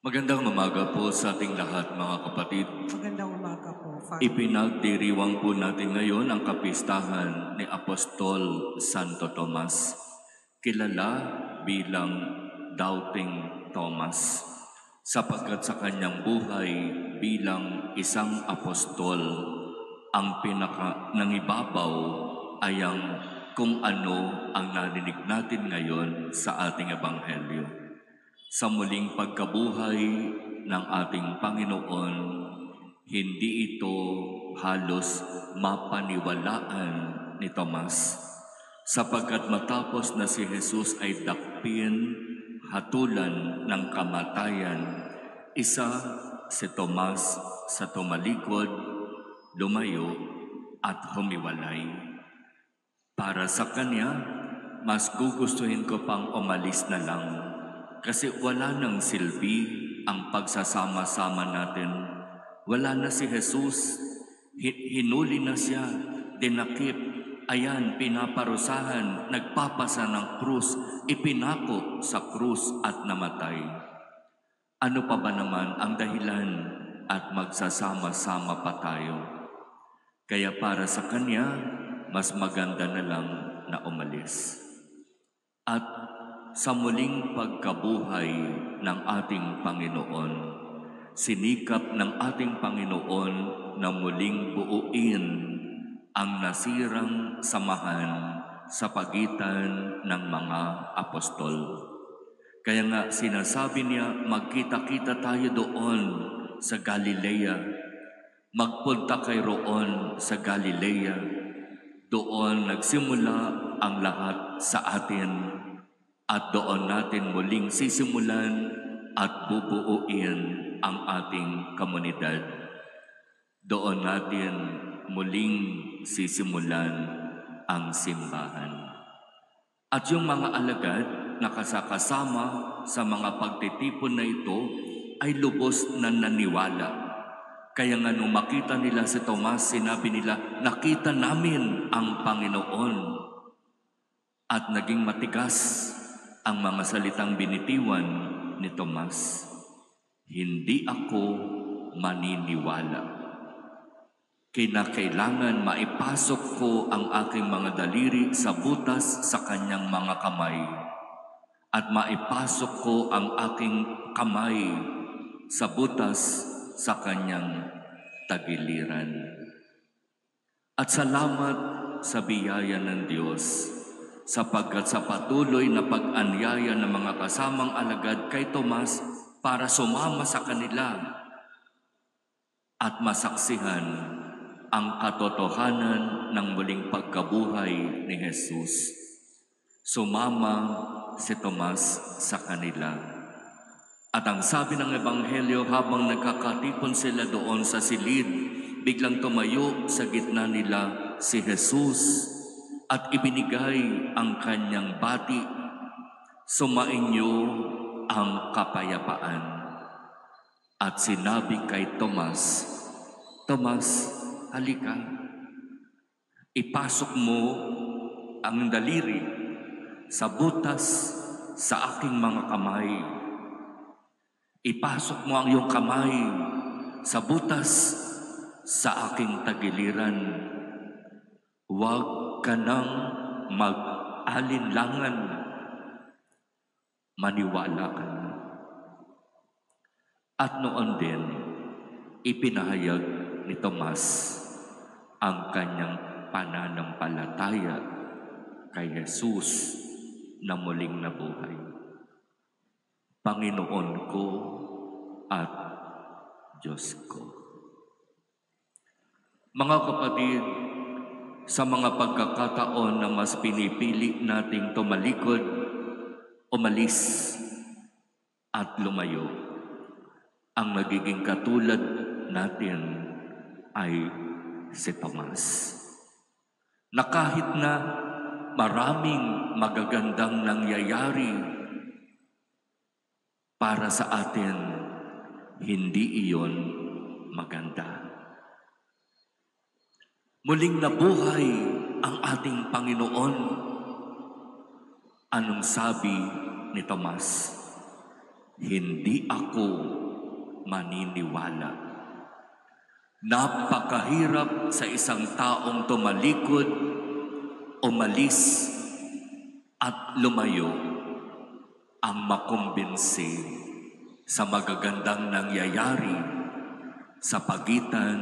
Magandang umaga po sa ating lahat mga kapatid. Magandang umaga po, Father. Ipinagdiriwang po natin ngayon ang kapistahan ni Apostol Santo Tomas, kilala bilang Doubting Thomas, sapagkat sa kanyang buhay bilang isang apostol, ang pinaka-nangibabaw ay ang kung ano ang narinig natin ngayon sa ating ebanghelyo. Sa muling pagkabuhay ng ating Panginoon, hindi ito halos mapaniwalaan ni Tomas, sapagkat matapos na si Jesus ay dakpin, hatulan ng kamatayan, isa si Tomas sa tumalikod, lumayo at humiwalay. Para sa kanya, mas gugustuhin ko pang umalis na lang. Kasi wala nang silbi ang pagsasama-sama natin. Wala na si Jesus. Hinuli na siya, dinakip, ayan, pinaparusahan, nagpapasa ng krus, ipinako sa krus at namatay. Ano pa ba naman ang dahilan at magsasama-sama pa tayo? Kaya para sa kanya, mas maganda na lang na umalis. At sa muling pagkabuhay ng ating Panginoon, sinikap ng ating Panginoon na muling buuin ang nasirang samahan sa pagitan ng mga apostol. Kaya nga sinasabi niya, magkita-kita tayo doon sa Galilea. Magpunta kayo roon sa Galilea. Doon nagsimula ang lahat sa atin. At doon natin muling sisimulan at bubuuin ang ating komunidad. Doon natin muling sisimulan ang simbahan. At yung mga alagad na kasakasama sa mga pagtitipon na ito ay lubos na naniwala. Kaya nga nung makita nila si Tomas, sinabi nila, nakita namin ang Panginoon. At naging matigas ang mga salitang binitiwan ni Tomas, hindi ako maniniwala. Kinakailangan maipasok ko ang aking mga daliri sa butas sa kanyang mga kamay at maipasok ko ang aking kamay sa butas sa kanyang tagiliran. At salamat sa biyaya ng Diyos, sapagkat sa patuloy na pag-anyaya ng mga kasamang alagad kay Tomas para sumama sa kanila at masaksihan ang katotohanan ng muling pagkabuhay ni Jesus. Sumama si Tomas sa kanila. At ang sabi ng Ebanghelyo, habang nagkakatipon sila doon sa silid, biglang tumayo sa gitna nila si Jesus at ibinigay ang kanyang bati, sumainyo ang kapayapaan. At sinabi kay Tomas, Tomas, halika, ipasok mo ang daliri sa butas sa aking mga kamay. Ipasok mo ang iyong kamay sa butas sa aking tagiliran. Huwag ka nang mag-alinlangan, maniwala ka na. At noon din, ipinahayag ni Tomas ang kanyang pananampalataya kay Jesus na muling nabuhay. Panginoon ko at Diyos ko. Mga kapatid, sa mga pagkakataon na mas pinipili nating tumalikod, umalis at lumayo, ang nagiging katulad natin ay si Tomas. Na kahit na maraming magagandang nangyayari para sa atin, hindi iyon maganda. Muling nabuhay ang ating Panginoon. Anong sabi ni Tomas? hindi ako maniniwala. Napakahirap sa isang taong tumalikod, umalis at lumayo ang makumbinsi sa magagandang nangyayari sa pagitan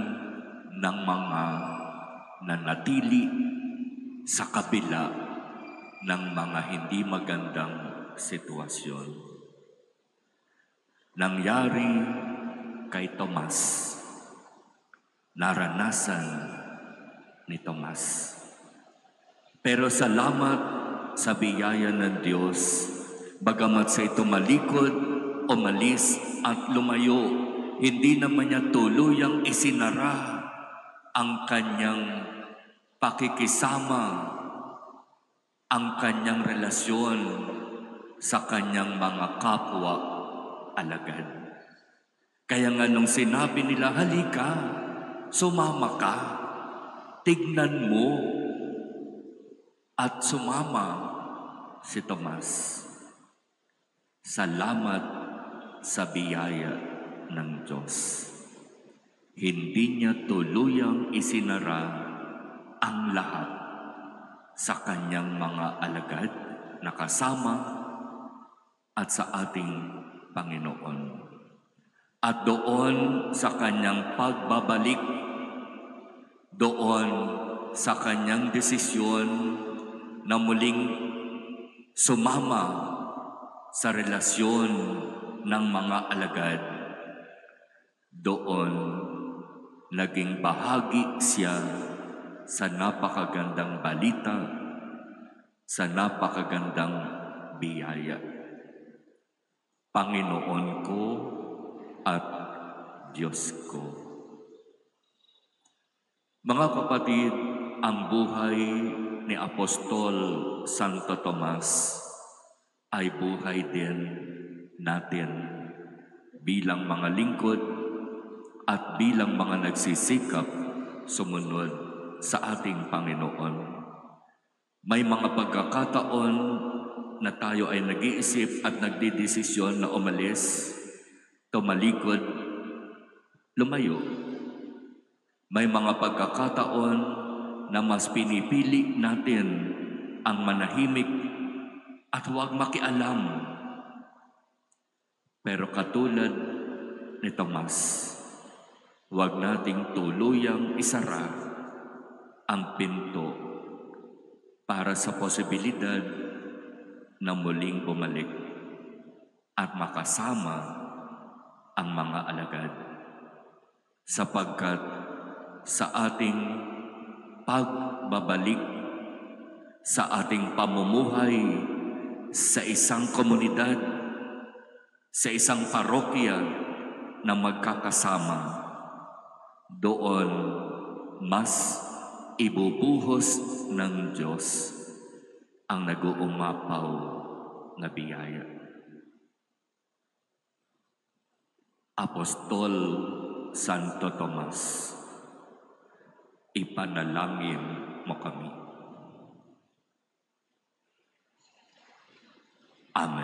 ng mga nanatili sa kabila ng mga hindi magandang sitwasyon. Nangyari kay Tomas. Naranasan ni Tomas. Pero salamat sa biyaya ng Diyos, bagamat siya'y tumalikod, umalis at lumayo, hindi naman niya tuluyang isinara ang kanyang pakikisama, ang kanyang relasyon sa kanyang mga kapwa alagad. Kaya nga nung sinabi nila, halika, sumama ka, tignan mo, at sumama si Tomas. Salamat sa biyaya ng Diyos. Hindi niya tuluyang isinara ang lahat sa kanyang mga alagad na kasama at sa ating Panginoon. At doon sa kanyang pagbabalik, doon sa kanyang desisyon na muling sumama sa relasyon ng mga alagad, doon naging bahagi siya sa napakagandang balita, sa napakagandang biyaya. Panginoon ko at Diyos ko. Mga kapatid, ang buhay ni Apostol Santo Tomas ay buhay din natin bilang mga lingkod at bilang mga nagsisikap sumunod sa ating Panginoon. May mga pagkakataon na tayo ay nag-iisip at nagdidesisyon na umalis, tumalikod, lumayo. May mga pagkakataon na mas pinipili natin ang manahimik at huwag makialam. Pero katulad ni Tomas, huwag nating tuluyang isara ang pinto para sa posibilidad na muling bumalik at makasama ang mga alagad. Sapagkat sa ating pagbabalik, sa ating pamumuhay sa isang komunidad, sa isang parokya na magkakasama, doon mas ibubuhos ng Diyos ang nag-uumapaw na biyaya. Apostol Santo Tomas, ipanalangin mo kami. Amen.